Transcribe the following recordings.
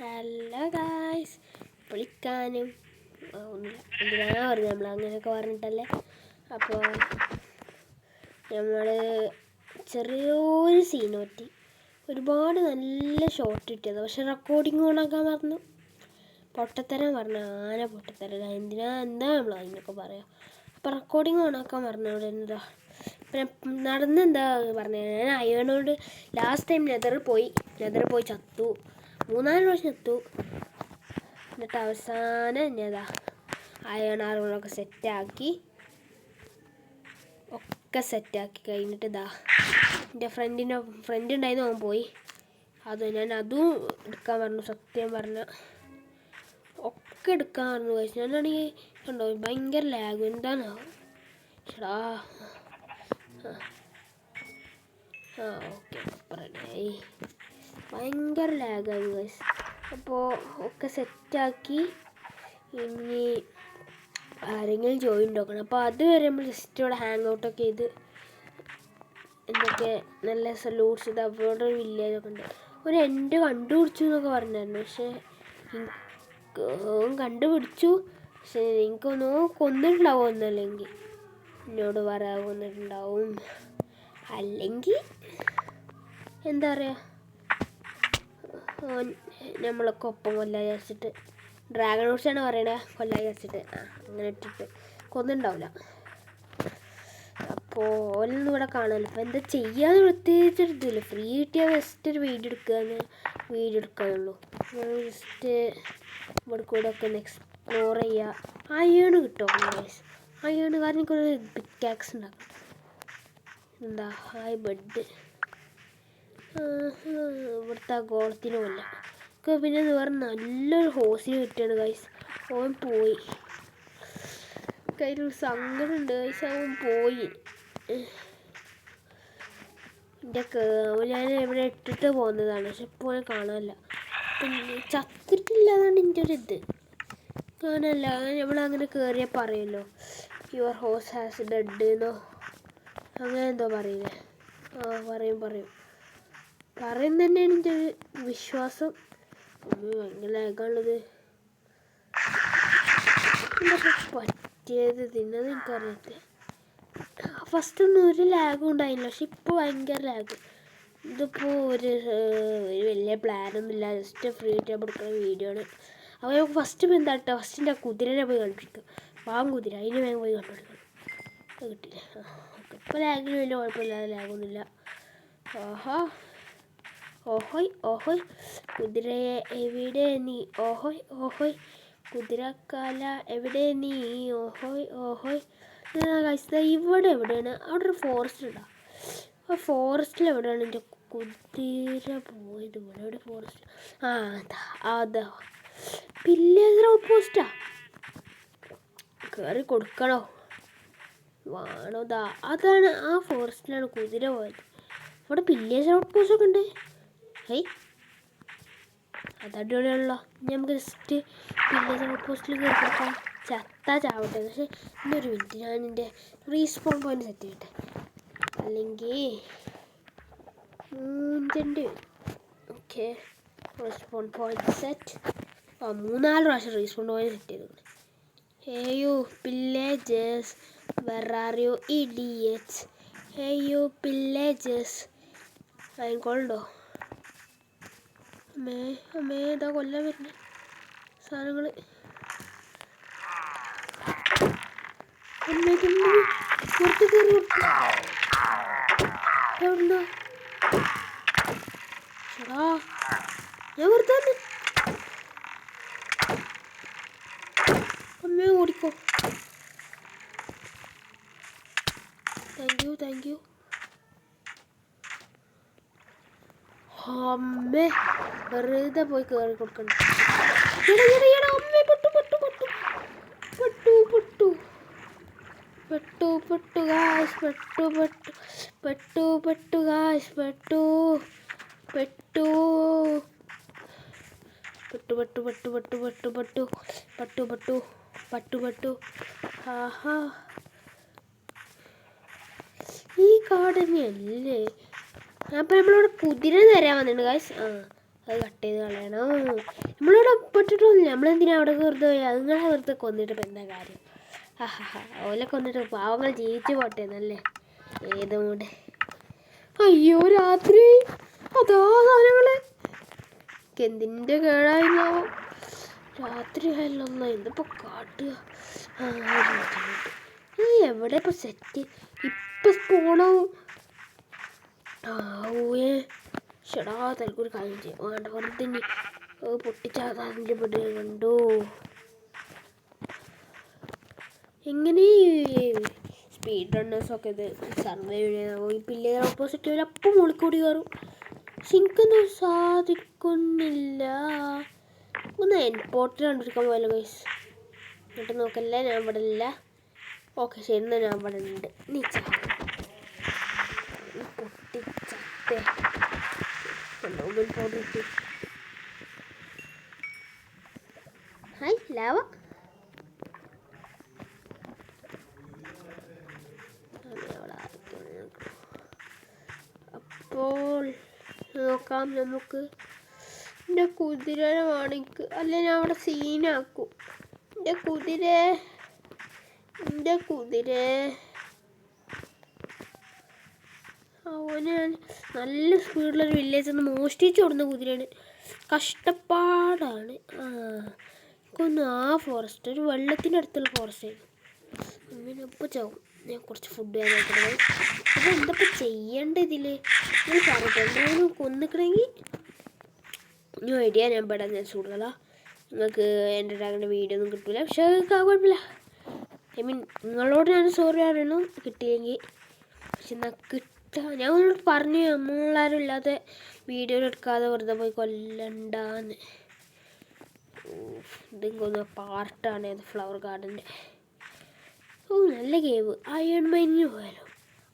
Hello guys, വിളിക്കാനും ഒന്നുമില്ല. എന്തിനാണ് പറഞ്ഞത് നമ്മൾ അങ്ങനെയൊക്കെ പറഞ്ഞിട്ടല്ലേ. അപ്പോൾ നമ്മൾ ചെറിയൊരു സീൻ പറ്റി ഒരുപാട് നല്ല ഷോട്ട് കിട്ടിയത്, പക്ഷെ റെക്കോർഡിങ് ഓണാക്കാൻ പറഞ്ഞു. പൊട്ടത്തരം പറഞ്ഞ ആന പൊട്ടത്തരം. എന്താ നമ്മൾ അതിനൊക്കെ പറയാം. അപ്പോൾ റെക്കോർഡിങ് ഓണാക്കാൻ പറഞ്ഞു. അവിടെ എന്താ പിന്നെ നടന്നെന്താ പറഞ്ഞത്, ഞാൻ അയ്യനോട് ലാസ്റ്റ് ടൈം നെതറിൽ പോയി ചത്തു, 3-4 പ്രാവശ്യം ചത്തു. എന്നിട്ട് അവസാനം എന്നതാ അയൺ ആർമറൊക്കെ സെറ്റാക്കി കഴിഞ്ഞിട്ട് ഇതാ എൻ്റെ ഫ്രണ്ട് ഉണ്ടായിരുന്നു, അവൻ പോയി. ഞാൻ അതും എടുക്കാൻ പറഞ്ഞു. സത്യം പറഞ്ഞ ഒക്കെ എടുക്കാൻ പറഞ്ഞു. ഞാനാണെങ്കിൽ കണ്ടോ ഭയങ്കര ലാഗ്. എന്താണാവും ചേടാ. ഓക്കെ പറഞ്ഞേ, ഭയങ്കര ലാഗായി ഗൈസ്. അപ്പോൾ ഒക്കെ സെറ്റാക്കി ഇനി ആരെങ്കിലും ജോയിൻ നോക്കണം. അപ്പോൾ അതുവരെ നമ്മൾ ജസ്റ്റ് ഇവിടെ ഹാങ് ഔട്ടൊക്കെ ചെയ്ത് എന്തൊക്കെ നല്ല സൊല്യൂട്ട്സ് ഇത് അവിടെ ഒരു വില്ലേജൊക്കെ ഉണ്ട്. ഒരു എൻ്റെ കണ്ടുപിടിച്ചു എന്നൊക്കെ പറഞ്ഞായിരുന്നു, പക്ഷേ കണ്ടുപിടിച്ചു. പക്ഷേ എനിക്കൊന്ന് കൊന്നിട്ടുണ്ടാവും, ഒന്നല്ലെങ്കിൽ എന്നോട് പറയാൻ കൊന്നിട്ടുണ്ടാവും, അല്ലെങ്കിൽ എന്താ പറയുക നമ്മളൊക്കെ ഒപ്പം കൊല്ലാൻ വിചാരിച്ചിട്ട്, ഡ്രാഗൺ ഫ്രൂട്ട്സാണ് പറയണേ, കൊല്ലാൻ വിചാരിച്ചിട്ട് അങ്ങനെ ഇട്ടിട്ട് കൊന്നുണ്ടാവില്ല. അപ്പോൾ ഓലൊന്നും ഇവിടെ കാണാമല്ലോ. അപ്പോൾ എന്താ ചെയ്യാന്ന് പ്രത്യേകിച്ചൊരിതില്ല. ഫ്രീ കിട്ടിയാൽ ജസ്റ്റ് ഒരു വീഡിയോ എടുക്കാനുള്ളൂ. ജസ്റ്റ് ഇവിടെ കൂടെ ഒക്കെ ഒന്ന് എക്സ്പ്ലോർ ചെയ്യുക. അയേണ് കിട്ടുമോ ഗൈസ്? അയേണ് കാരണം എനിക്കൊരു പിക്കാക്സ് ഉണ്ടാക്കും. എന്താ ഹായ് ബഡ് ഇവിടുത്തെ ഗോളത്തിന് കൊല്ല. പിന്നെ എന്ന് പറഞ്ഞാൽ നല്ലൊരു ഹോസിന് കിട്ടുകയാണ് ഗൈസ്. അവൻ പോയി. കയ്യിലൊരു സങ്കടമുണ്ട് ഗൈസ്, അവൻ പോയി. ഞാൻ ഇവിടെ ഇട്ടിട്ട് പോകുന്നതാണ്, പക്ഷെ ഇപ്പോൾ ഞാൻ കാണാനില്ല. പിന്നെ ചത്തിട്ടില്ല എന്നാണ് എൻ്റെ ഒരു ഇത്. അങ്ങനല്ല, നമ്മളങ്ങനെ കയറിയാൽ പറയുമല്ലോ യുവർ ഹോസ് ഹാസ് ഡെഡ് എന്നോ അങ്ങനെ എന്തോ പറയില്ലേ. പറയും തന്നെയാണ് എൻ്റെ ഒരു വിശ്വാസം. ഭയങ്കര ലാഗാണുള്ളത്. പറ്റിയത് തിന്നത് എനിക്കറിയത്തില്ല. ഫസ്റ്റൊന്നും ഒരു ലാഗും ഉണ്ടായില്ല, പക്ഷെ ഇപ്പോൾ ഭയങ്കര ലാഗ്. ഇതിപ്പോൾ ഒരു വലിയ പ്ലാനൊന്നും ഇല്ല, ജസ്റ്റ് ഫ്രീ ടൈം എടുക്കുന്ന വീഡിയോ ആണ്. അപ്പോൾ നമുക്ക് ഫസ്റ്റ് എന്താ കേട്ടോ, ഫസ്റ്റിൻ്റെ കുതിരനെ പോയി കണ്ടിരിക്കും. കുതിര അതിന് വേഗം പോയി കണ്ടുപിടിക്കണം. അത് കിട്ടില്ല. ഓക്കെ, ഇപ്പോൾ ലാഗിന് വലിയ കുഴപ്പമില്ലാതെ ലാഗൊന്നുമില്ല. ഓഹോയ് കുതിരയെ എവിടെ നീ? ഓഹോയ് കുതിരക്കാല എവിടെ നീ? ഓഹോയ് ഇവിടെ എവിടെയാണ്? അവിടെ ഒരു ഫോറസ്റ്റ് ഉണ്ടോ? ആ ഫോറസ്റ്റിൽ എവിടെയാണ് എൻ്റെ കുതിര പോയത്? ഇവിടെ ഫോറസ്റ്റ്? അതാ വില്ലേജ് ഔട്ട് പോസ്റ്റാ. കയറി കൊടുക്കണോ വേണോ? അതാണ്, ആ ഫോറസ്റ്റിലാണ് കുതിര പോയത്. ഇവിടെ വില്ലേജ് ഔട്ട് പോസ്റ്റ് ഒക്കെ ഉണ്ട്. അതടിപൊളിയാണല്ലോ. നമുക്ക് ജസ്റ്റ് വില്ലേജ് ഔട്ട് പോസ്റ്റിൽ കയറി കൊടുക്കാം. ചാവട്ടെ. പക്ഷേ ഇന്നൊരു മിനിറ്റ്, ഞാൻ എൻ്റെ റീസ്പോൺ പോയിന്റ് സെറ്റ് ചെയ്യട്ടെ, അല്ലെങ്കിൽ മൂഞ്ചേണ്ടി വരും. Okay, respawn point set. 3-4 പ്രാവശ്യം റീസ്പോൺ പോയിന്റ് സെറ്റ് ചെയ്തു. Hey you villagers, where are you idiots? Hey you villagers. കൊണ്ടോ അമ്മേ ഇതാ കൊല്ലാൻ വരുന്നേ സാധനങ്ങൾ. പുറത്ത് കയറി എവിടുണ്ടോ ചേടാ, ഞാൻ വെറുതെ അമ്മേ ഓടിക്കോ. Thank you. അമ്മേ വെറുതെ പോയി കയറി കൊടുക്കണം. അമ്മേ പൊട്ടു ഗായ്സ്, പട്ടു. ആഹാ, ഈ കാട് തന്നെയല്ലേ? അപ്പോൾ നമ്മളിവിടെ കുതിര തരാൻ വന്നിട്ടുണ്ട് ഗായ്സ്. അത് കട്ട് ചെയ്ത് കളയണം. നമ്മളിവിടെ പെട്ടിട്ടൊന്നുമില്ല. നമ്മളെന്തിനാ അവിടെ വെറുതെ അതുങ്ങളെ വെറുതെ കൊന്നിട്ട് ഇപ്പം എന്താ കാര്യം? ഓലെ കൊന്നിട്ട് പാവങ്ങൾ ജീവിച്ചു പോട്ടെ എന്നല്ലേ ഏതുകൊണ്ട്. അയ്യോ രാത്രി അതാ സാധനങ്ങള് എന്തിൻ്റെ കേടായിരുന്നാവോ? രാത്രി ആയല്ലോ എന്തിപ്പോൾ കാട്ടുക? എവിടെ ഇപ്പം സെറ്റ് ഇപ്പം സ്പോണാവും. ഊയേ ഷടാ തലക്കൊരു കാര്യം ചെയ്യും വേണ്ട വെറുതെ പൊട്ടിച്ചാതിൻ്റെ പെട്ട് കണ്ടു. എങ്ങനെ സ്പീഡ് റണ്ണേഴ്സൊക്കെ ഇത് സർവൈവ് ചെയ്യാനാവോ? ഈ പിള്ളേർ ഓപ്പോസിറ്റ് ഒരു അപ്പം മുളിക്കൂടി കയറും. പക്ഷെ എനിക്കൊന്നും സാധിക്കുന്നില്ല. ഒന്ന് എൻ്റെ പോട്ടിൽ കണ്ടിരിക്കാൻ പോയല്ലോ ഗൈസ്. എന്നിട്ട് നോക്കല്ലേ, ഞാൻ ഇവിടെ ഇല്ല. ഓക്കെ ശരി, എന്നാൽ ഞാൻ ഇവിടെ ഉണ്ട്. നീ പൊട്ടിച്ചേ ഹായ് ലാവ. അപ്പോൾ നോക്കാം നമുക്ക്. എൻ്റെ കുതിര കാണിക്ക്, അല്ല ഞാൻ അവിടെ സീനാക്കും. എൻ്റെ കുതിര അവന് ഞാൻ നല്ല സ്പീഡിലൊരു വില്ലേജിൽ നിന്ന് മോഷ്ടിച്ച് കൊടുക്കുന്ന കുതിരയാണ്. കഷ്ടപ്പാടാണ്. എനിക്കൊന്ന് ആ ഫോറസ്റ്റ് ഒരു വെള്ളത്തിൻ്റെ അടുത്തുള്ള ഫോറസ്റ്റ് ആയിരുന്നു. അങ്ങനെ ഇപ്പോൾ ചാവും. ഞാൻ കുറച്ച് ഫുഡ് ചെയ്യാൻ നോക്കുന്നത്. അപ്പോൾ എന്തപ്പോൾ ചെയ്യേണ്ടത് ഇതിൽ നിങ്ങൾ പറഞ്ഞിട്ട് എന്തായാലും കൊന്നിക്കണമെങ്കിൽ ന്യൂ ഐഡിയ. ഞാൻ പെടാൻ ഞാൻ ചൂടുകളാ. നിങ്ങൾക്ക് എൻ്റെ അങ്ങനെ വീഡിയോ ഒന്നും കിട്ടില്ല. പക്ഷേ കുഴപ്പമില്ല. ഐ മീൻ നിങ്ങളോട് ഞാൻ സോറി അറിയണു കിട്ടിയെങ്കിൽ. പക്ഷെ എന്നാൽ ഞാൻ നിങ്ങളോട് പറഞ്ഞു നമ്മളാരും ഇല്ലാതെ വീഡിയോ എടുക്കാതെ വെറുതെ പോയി കൊല്ലണ്ടാന്ന്. ഇതിങ്ങൊന്ന് പാർട്ടാണ് അത് ഫ്ലവർ ഗാർഡൻ്റെ. ഓ നല്ല കേവ്. അയൺ മൈനിന് പോയാലോ?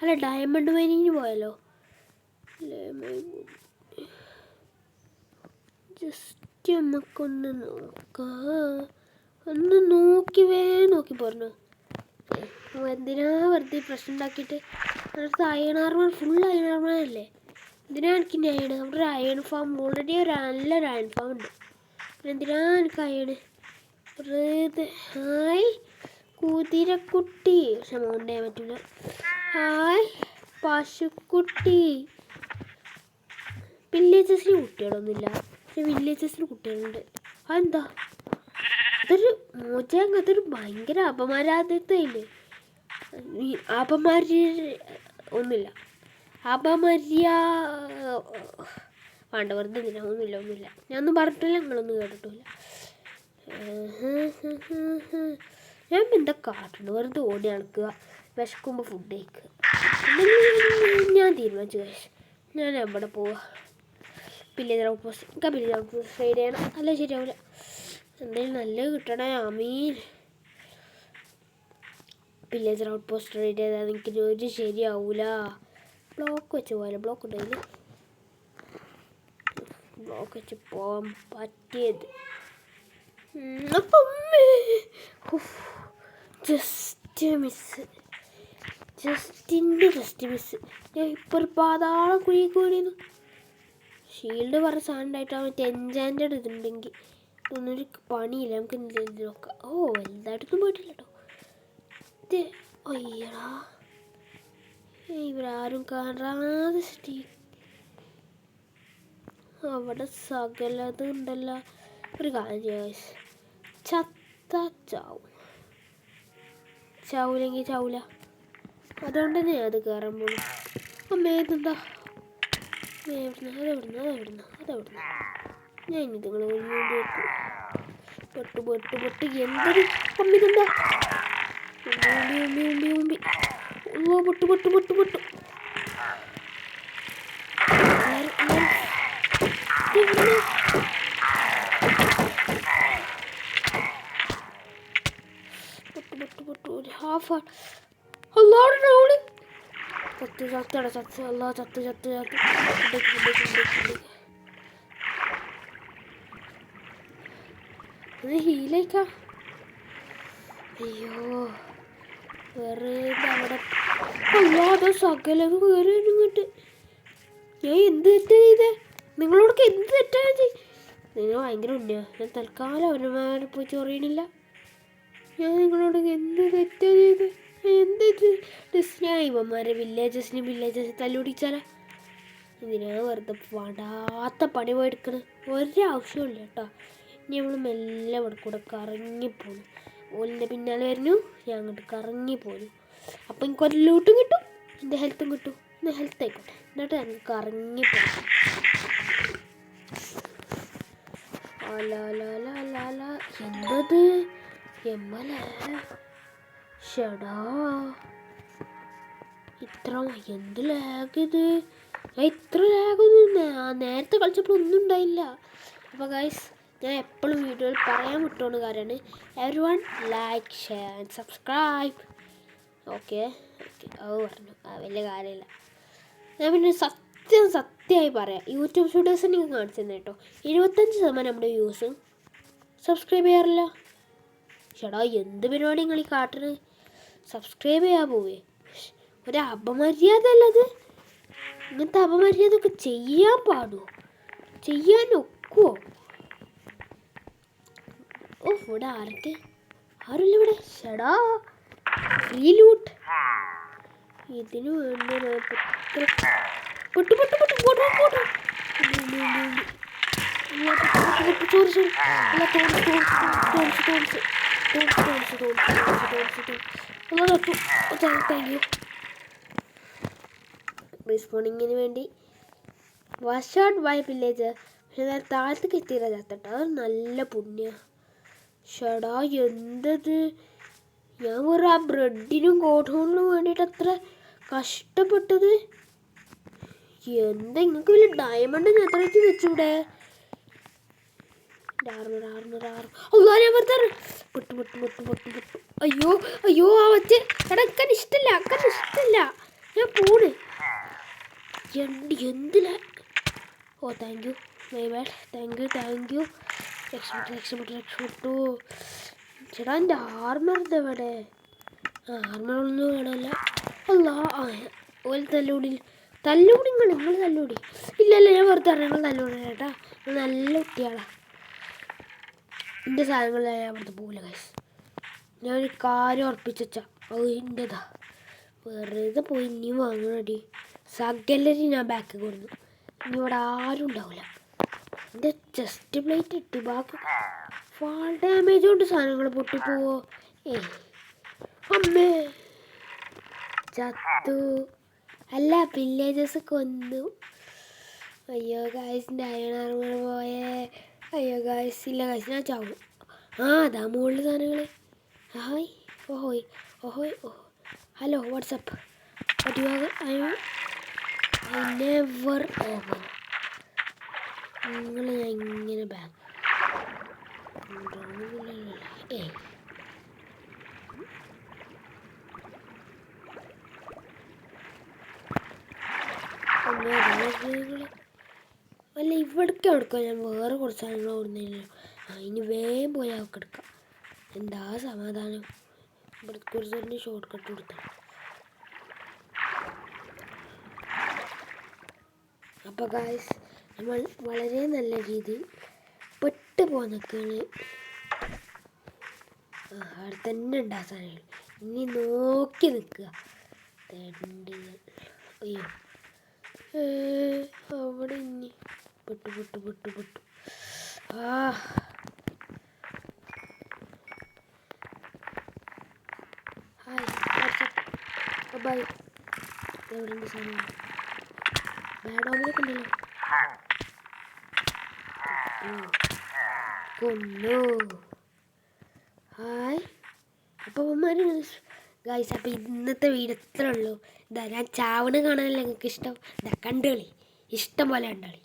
അല്ല ഡയമണ്ട് മൈനിന് പോയാലോ? ജസ്റ്റ് നമുക്കൊന്ന് നോക്കാം. ഒന്ന് നോക്കി പറഞ്ഞു. എന്തിനാ വെറുതെ പ്രശ്നം ഉണ്ടാക്കിയിട്ട്? അടുത്ത് iron armour full iron armour അല്ലേ? എന്തിനാ എനിക്ക് അയൺ? അവിടെ ഒരു അയൺ ഫാം ഓൾറെഡി നല്ലൊരു അയൺ ഫാം ഉണ്ട്. എന്തിനാ എനിക്ക് അയൺ വെറുതെ? ഹായ് കുതിരക്കുട്ടി. പക്ഷെ മൗണ്ട് ചെയ്യാൻ പറ്റില്ല. ഹായ് പശുക്കുട്ടി. വില്ലേജസിന് കുട്ടികളൊന്നുമില്ല, പക്ഷെ വില്ലേജസിന് കുട്ടികളുണ്ട്. അതെന്താ? അതൊരു മോചാങ്, അതൊരു ഭയങ്കര അപമര്യാദയില്ലേ? ഒന്നുമില്ല വേണ്ട വെറുതെ എന്തിനാ? ഒന്നുമില്ല. ഞാനൊന്നും പറഞ്ഞിട്ടില്ല, നിങ്ങളൊന്നും കേട്ടിട്ടില്ല. ഞാൻ എന്താ കാട്ടുന്നു? വെറുതെ ഓടി നടക്കുക, വിശക്കുമ്പോൾ ഫുഡ് കഴിക്കുക. ഞാൻ തീരുമാനിച്ചു കഴിച്ചു. ഞാൻ എവിടെ പോവുക? Pillager out post. എനിക്ക് പില്ലേജർ ഔട്ട് പോസ്റ്റ് റൈഡ് ചെയ്യണം. അല്ല ശരിയാവില്ല. എന്തായാലും നല്ലത് കിട്ടണേ. അമീൻ പില്ലേജർ ഔട്ട് പോസ്റ്റ് റൈഡ് ചെയ്താൽ എനിക്ക് ഒരു ശരിയാവൂല. ബ്ലോക്ക് വെച്ച് പോയാലോ? ബ്ലോക്ക് ഉണ്ടെങ്കിൽ ബ്ലോക്ക് വെച്ച് പോകാൻ പറ്റിയത്. Just miss. ഞാൻ ഇപ്പോൾ ഒരു പാതാളം കുഴിക്കൂടിയിരുന്നു. ഷീൽഡ് പറഞ്ഞ സാധനം ഉണ്ടായിട്ടാണ് മറ്റേ എൻജാൻറ്റഡ് ഇതുണ്ടെങ്കിൽ ഇതൊന്നൊരു പണിയില്ല. നമുക്ക് എന്തെങ്കിലും നോക്കാം. ഓ വലുതായിട്ടൊന്നും പോയിട്ടില്ല കേട്ടോ. ഇത് അയ്യടാ ഇവരാരും കാണാതെ അവിടെ സകലതും ഉണ്ടല്ലോ. ഒരു കാര്യം ചാവൂലെങ്കിൽ ചാവൂല. അതുകൊണ്ട് തന്നെ അത് കയറാൻ പോകുന്നു. അമ്മേ ഇതെന്താ? അതെവിടുന്ന ഞാൻ ഇനി നിങ്ങൾ പൊട്ട് എന്തൊരു അമ്മിതെന്താ? ഉമ്പി പൊട്ടു ഒരു ഹാഫ് ചത്ത് അല്ലാ ചത്ത് ഇത് ഹീലേക്കാ. അയ്യോ വെറുതെ അവിടെ അല്ലാതെ സകലം കയറി ഇങ്ങോട്ട്. ഞാൻ എന്ത് തെറ്റാ ചെയ്തേ? നിങ്ങളോടൊക്കെ എന്ത് തെറ്റാ ചെയ്ത്? നിങ്ങൾ ഭയങ്കര ഉണ്ണിയാ. ഞാൻ തൽക്കാലം അവരുടെ പോയി ചൊറിയണില്ല. ഞാൻ നിങ്ങളോട് എന്ത് തെറ്റാ ചെയ്ത്? ഞാൻ ഇവന്മാരെ വില്ലേജസ് തല്ലുപിടിച്ചാലാ? ഇതിനാ വെറുതെ വടാത്ത പണി പോയെടുക്കണം. ഒരാവശ്യമില്ല കേട്ടോ. ഇനി നമ്മൾ മെല്ലെ ഇവിടെ കൂടെ കറങ്ങിപ്പോന്നു. ഓലിൻ്റെ പിന്നാലെ വരുന്നു, ഞാൻ അങ്ങോട്ട് കറങ്ങിപ്പോന്നു. അപ്പം എനിക്കൊരു ലൂട്ടും കിട്ടും, എൻ്റെ ഹെൽത്തും കിട്ടും. ഇന്ന് ഹെൽത്ത് ആയിക്കോട്ടെ. എന്നിട്ട് എനിക്ക് കറങ്ങിപ്പോകും. എന്തത് എമ്മലേ ഷടാ ഇത്ര എന്ത് ലാഗത്? ഇത്ര ലാഗൊന്നും നേരത്തെ കളിച്ചപ്പോൾ ഒന്നും ഉണ്ടായില്ല. അപ്പോൾ ഗൈസ്, ഞാൻ എപ്പോഴും വീഡിയോയിൽ പറയാൻ വിട്ടോണ്ട് കാര്യമാണ്, everyone like share and subscribe. Okay അത് പറഞ്ഞു, വലിയ കാര്യമില്ല. ഞാൻ പിന്നെ സത്യമായി പറയാം, യൂട്യൂബ് വീഡിയോസ് നിങ്ങൾ കാണിച്ചു തന്നെ കേട്ടോ. 75% നമ്മുടെ വ്യൂസും സബ്സ്ക്രൈബ് ചെയ്യാറില്ല. ചേട്ടാ എന്ത് പരിപാടി നിങ്ങൾ ഈ കാട്ടണത്? സബ്സ്ക്രൈബ് ചെയ്യാൻ പോവേ? ഒരു അപമര്യാദ അല്ലത്. ഇങ്ങനത്തെ അപമര്യാദയൊക്കെ ചെയ്യാൻ പാടുമോ? ചെയ്യാൻ ഒക്കുമോ? ഓ ഇവിടെ ആരുമില്ല ഇവിടെ. ചേടാ ഫ്രീ ലൂട്ട്. ഇതിനു വേണ്ടി റീസ്പോണിങ്ങിന് വേണ്ടി വാഷ് ബൈ വില്ലേജ്. പക്ഷെ ഞാൻ താഴത്തേക്ക് എത്തിയില്ല ചാത്തട്ടോ. അത് നല്ല പുണ്യ. ഷടാ എന്തത്? ഞാൻ വേറെ ആ ബ്രെഡിനും ഗോഡൗണിനും വേണ്ടിയിട്ട് അത്ര കഷ്ടപ്പെട്ടത്. എന്താ നിങ്ങൾക്ക് വലിയ ഡയമണ്ട് എത്ര വെച്ചൂടെ? അയ്യോ ആ വച്ച് എടക്കാൻ ഇഷ്ടല്ല. ഞാൻ പോണ്. എന്തില്ല. Oh thank you, my bad. Thank you. രക്ഷപ്പെട്ടു. ചേട്ടാ എൻ്റെ ആർമർ ഇതെവിടെ? ആർമറൊന്നും വേണമല്ല. അല്ല ഓല് തല്ലുകൂടി നിങ്ങൾ തല്ലുകൂടി. ഇല്ല ഞാൻ വെറുതെ നിങ്ങൾ തല്ലുകൂടി ചേട്ടാ. നല്ല കുട്ടിയാളാ. എൻ്റെ സാധനങ്ങളിൽ ഞാൻ അവിടുത്തെ പോകില്ല ഗൈസ്. ഞാനൊരു കാര്യം ഉറപ്പിച്ചാ അത് എൻ്റെതാ. വെറുതെ പോയി ഇനിയും വാങ്ങണടി. സകലരി ഞാൻ ബാക്ക് കൊടുന്നു. ഇനി ഇവിടെ ആരും ഉണ്ടാവില്ല. എൻ്റെ ചെസ്റ്റ് പ്ലേറ്റ് ഇട്ട് ബാക്കി ഫാൾ ഡാമേജ് കൊണ്ട് സാധനങ്ങൾ പൊട്ടിപ്പോവോ? അമ്മേ ചത്തു. അല്ല വില്ലേജസ് കൊന്നു. അയ്യോ ഗായ്സിൻ്റെ അയൺ ആർമർ പോയേ. അയ്യോ ഗായ്സ് ഇല്ല ഗായ്സ് ഞാൻ ചാവും. അതാ മുകളിൽ സാധനങ്ങൾ. ഓഹോയ് ഹലോ വാട്സപ്പ്. നെവർ എവർ നിങ്ങൾ ഞാൻ ഇങ്ങനെ ബാക്ക് അല്ല ഇവിടേക്ക് എടുക്കാം. ഞാൻ വേറെ കുറച്ച് സാധനങ്ങൾ ഓടുന്നില്ല. ഇനി വേഗം പോയി അവർക്ക് എടുക്കാം. എന്താ സമാധാനം. ഇവിടെ കുറച്ച് ഷോർട്ട് കട്ട് കൊടുത്താൽ. അപ്പോൾ ഗായ്സ് നമ്മൾ വളരെ നല്ല രീതിയിൽ പെട്ട് പോന്നൊക്കെയാണ്. അവിടെ തന്നെ ഉണ്ടാ സാധനങ്ങൾ. ഇനി നോക്കി നിൽക്കുക. അയ്യോ അവിടെ ഇനി പൊട്ടു ഹായ് ബൈ. എവിടെ ഉണ്ട് സാധനം? ബാഡ് ഓമിനൊക്കെ ഉണ്ടല്ലോ. കൊന്നു. ഹായ്. അപ്പോൾ ഗൈസ് അപ്പോൾ ഇന്നത്തെ വീഡിയോ ഇത്രേ ഉള്ളൂ. ഞാൻ ചാവണ കാണാനല്ലേ നിങ്ങൾക്ക് ഇഷ്ടം? കണ്ടുകളി ഇഷ്ടം പോലെ കണ്ടുകളി.